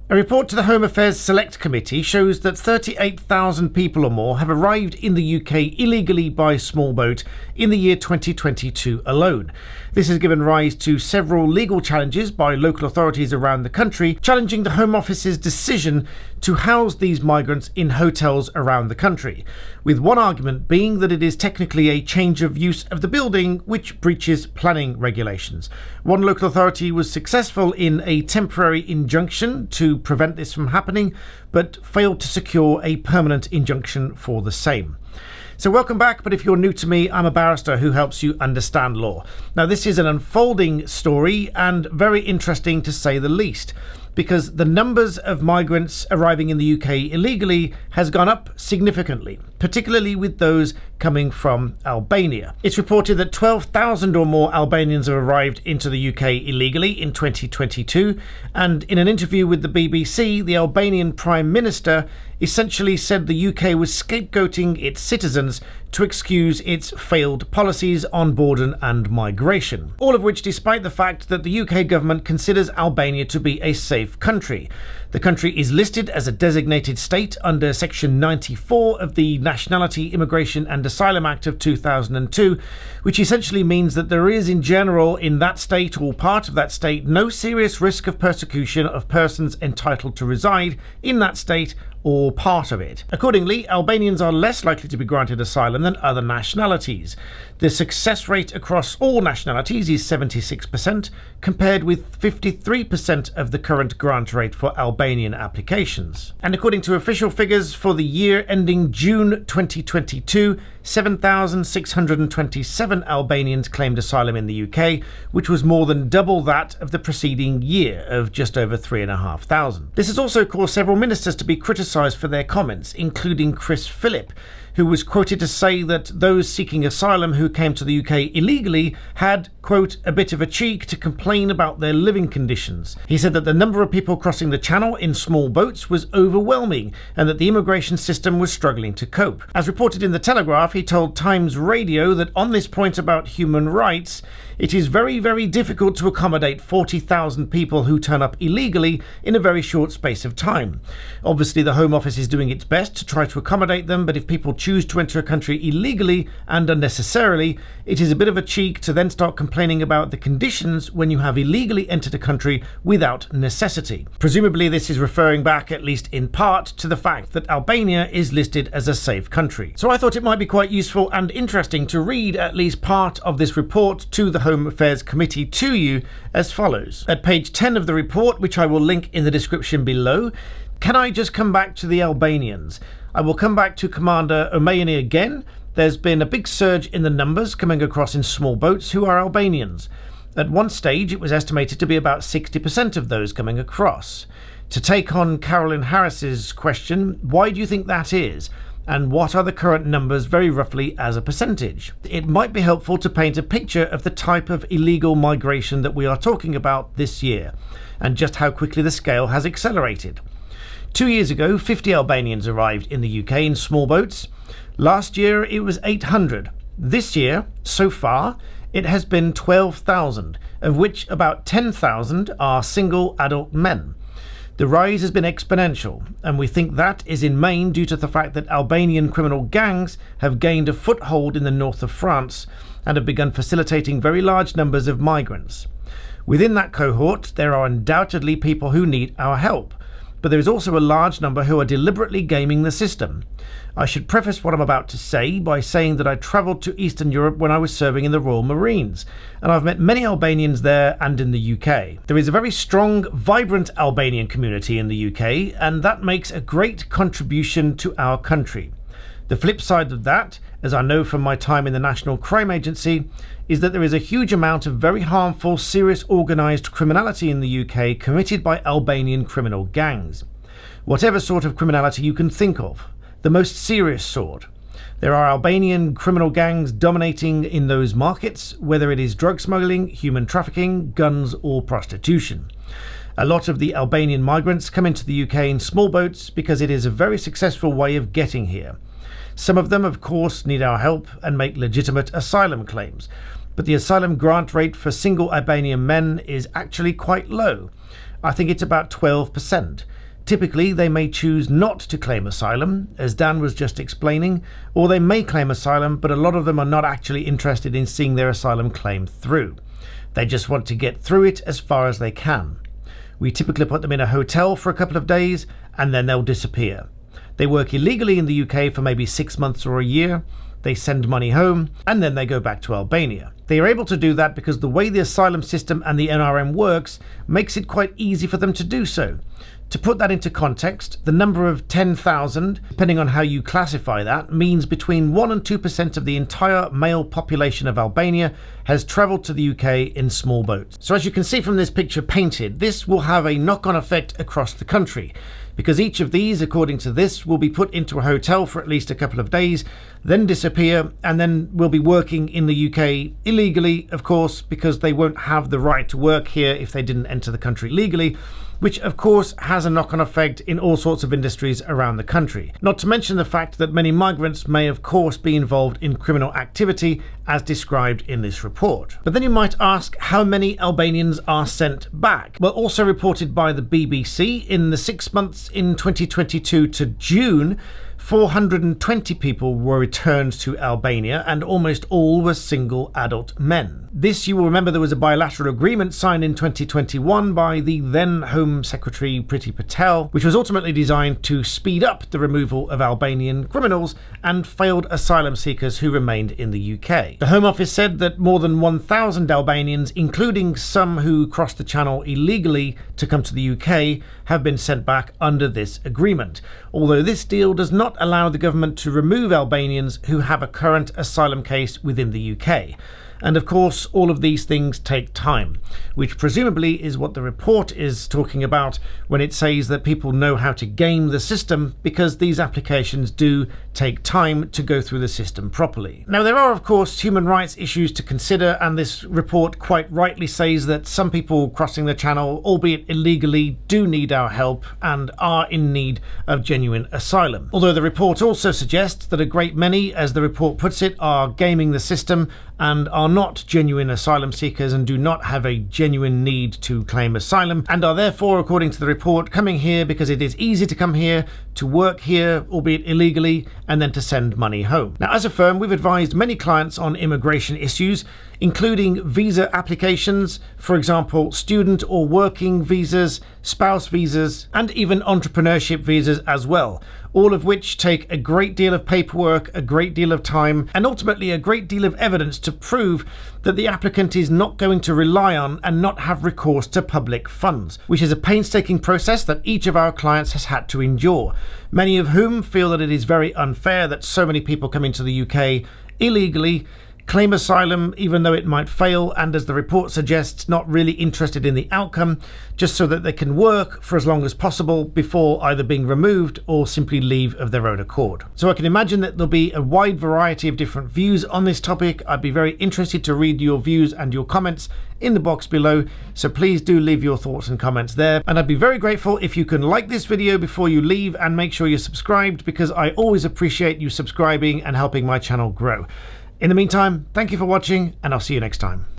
A report to the Home Affairs Select Committee shows that 38,000 people or more have arrived in the UK illegally by small boat in the year 2022 alone. This has given rise to several legal challenges by local authorities around the country, challenging the Home Office's decision to house these migrants in hotels around the country, with one argument being that it is technically a change of use of the building which breaches planning regulations. One local authority was successful in a temporary injunction to prevent this from happening, but failed to secure a permanent injunction for the same. So welcome back, but if you're new to me, I'm a barrister who helps you understand law. Now, this is an unfolding story and very interesting to say the least, because the numbers of migrants arriving in the UK illegally has gone up significantly, particularly with those coming from Albania. It's reported that 12,000 or more Albanians have arrived into the UK illegally in 2022, and in an interview with the BBC, the Albanian Prime Minister essentially said the UK was scapegoating its citizens to excuse its failed policies on border and migration. All of which despite the fact that the UK government considers Albania to be a safe country. The country is listed as a designated state under Section 94 of the Nationality, Immigration and Asylum Act of 2002, which essentially means that there is in general in that state or part of that state no serious risk of persecution of persons entitled to reside in that state or part of it. Accordingly, Albanians are less likely to be granted asylum than other nationalities. The success rate across all nationalities is 76%, compared with 53% of the current grant rate for Albanian applications. And according to official figures for the year ending June 2022, 7,627 Albanians claimed asylum in the UK, which was more than double that of the preceding year of just over 3,500. This has also caused several ministers to be criticised for their comments, including Chris Philip, who was quoted to say that those seeking asylum who came to the UK illegally had, quote, a bit of a cheek to complain about their living conditions. He said that the number of people crossing the channel in small boats was overwhelming and that the immigration system was struggling to cope. As reported in The Telegraph, he told Times Radio that on this point about human rights, it is very, very difficult to accommodate 40,000 people who turn up illegally in a very short space of time. Obviously, the Home Office is doing its best to try to accommodate them, but if people choose to enter a country illegally and unnecessarily, it is a bit of a cheek to then start complaining about the conditions when you have illegally entered a country without necessity. Presumably, this is referring back, at least in part, to the fact that Albania is listed as a safe country. So I thought it might be quite useful and interesting to read at least part of this report to the Home Affairs Committee to you as follows. At page 10 of the report, which I will link in the description below, can I just come back to the Albanians? I will come back to Commander Omayeni again. There's been a big surge in the numbers coming across in small boats who are Albanians. At one stage, it was estimated to be about 60% of those coming across. To take on Carolyn Harris's question, why do you think that is? And what are the current numbers very roughly as a percentage? It might be helpful to paint a picture of the type of illegal migration that we are talking about this year, and just how quickly the scale has accelerated. 2 years ago, 50 Albanians arrived in the UK in small boats. Last year, it was 800. This year, so far, it has been 12,000, of which about 10,000 are single adult men. The rise has been exponential, and we think that is in main due to the fact that Albanian criminal gangs have gained a foothold in the north of France and have begun facilitating very large numbers of migrants. Within that cohort, there are undoubtedly people who need our help, but there is also a large number who are deliberately gaming the system. I should preface what I'm about to say by saying that I travelled to Eastern Europe when I was serving in the Royal Marines, and I've met many Albanians there and in the UK. There is a very strong, vibrant Albanian community in the UK, and that makes a great contribution to our country. The flip side of that, as I know from my time in the National Crime Agency, is that there is a huge amount of very harmful, serious organised criminality in the UK committed by Albanian criminal gangs. Whatever sort of criminality you can think of. The most serious sort. There are Albanian criminal gangs dominating in those markets, whether it is drug smuggling, human trafficking, guns or prostitution. A lot of the Albanian migrants come into the UK in small boats because it is a very successful way of getting here. Some of them, of course, need our help and make legitimate asylum claims, but the asylum grant rate for single Albanian men is actually quite low. I think it's about 12%. Typically, they may choose not to claim asylum, as Dan was just explaining, or they may claim asylum, but a lot of them are not actually interested in seeing their asylum claim through. They just want to get through it as far as they can. We typically put them in a hotel for a couple of days, and then they'll disappear. They work illegally in the UK for maybe 6 months or a year. They send money home, and then they go back to Albania. They are able to do that because the way the asylum system and the NRM works makes it quite easy for them to do so. To put that into context, the number of 10,000, depending on how you classify that, means between 1 and 2% of the entire male population of Albania has travelled to the UK in small boats. So as you can see from this picture painted, this will have a knock-on effect across the country, because each of these, according to this, will be put into a hotel for at least a couple of days, then disappear, and then will be working in the UK illegally, of course, because they won't have the right to work here if they didn't enter the country legally, which of course has a knock-on effect in all sorts of industries around the country. Not to mention the fact that many migrants may of course be involved in criminal activity as described in this report. But then you might ask how many Albanians are sent back. Well, also reported by the BBC, in the 6 months in 2022 to June, 420 people were returned to Albania, and almost all were single adult men. This, you will remember, there was a bilateral agreement signed in 2021 by the then Home Secretary Priti Patel, which was ultimately designed to speed up the removal of Albanian criminals and failed asylum seekers who remained in the UK. The Home Office said that more than 1,000 Albanians, including some who crossed the Channel illegally to come to the UK, have been sent back under this agreement, although this deal does not allow the government to remove Albanians who have a current asylum case within the UK. And of course, all of these things take time, which presumably is what the report is talking about when it says that people know how to game the system, because these applications do take time to go through the system properly. Now, there are of course human rights issues to consider, and this report quite rightly says that some people crossing the Channel, albeit illegally, do need our help and are in need of genuine asylum. Although the report also suggests that a great many, as the report puts it, are gaming the system and are not genuine asylum seekers and do not have a genuine need to claim asylum, and are therefore, according to the report, coming here because it is easy to come here, to work here, albeit illegally, and then to send money home. Now, as a firm, we've advised many clients on immigration issues, including visa applications, for example, student or working visas, spouse visas, and even entrepreneurship visas as well, all of which take a great deal of paperwork, a great deal of time, and ultimately a great deal of evidence to prove that the applicant is not going to rely on and not have recourse to public funds, which is a painstaking process that each of our clients has had to endure, many of whom feel that it is very unfair that so many people come into the UK illegally, claim asylum even though it might fail, and as the report suggests, not really interested in the outcome, just so that they can work for as long as possible before either being removed or simply leave of their own accord. So I can imagine that there'll be a wide variety of different views on this topic. I'd be very interested to read your views and your comments in the box below, so please do leave your thoughts and comments there, and I'd be very grateful if you can like this video before you leave and make sure you're subscribed, because I always appreciate you subscribing and helping my channel grow. In the meantime, thank you for watching, and I'll see you next time.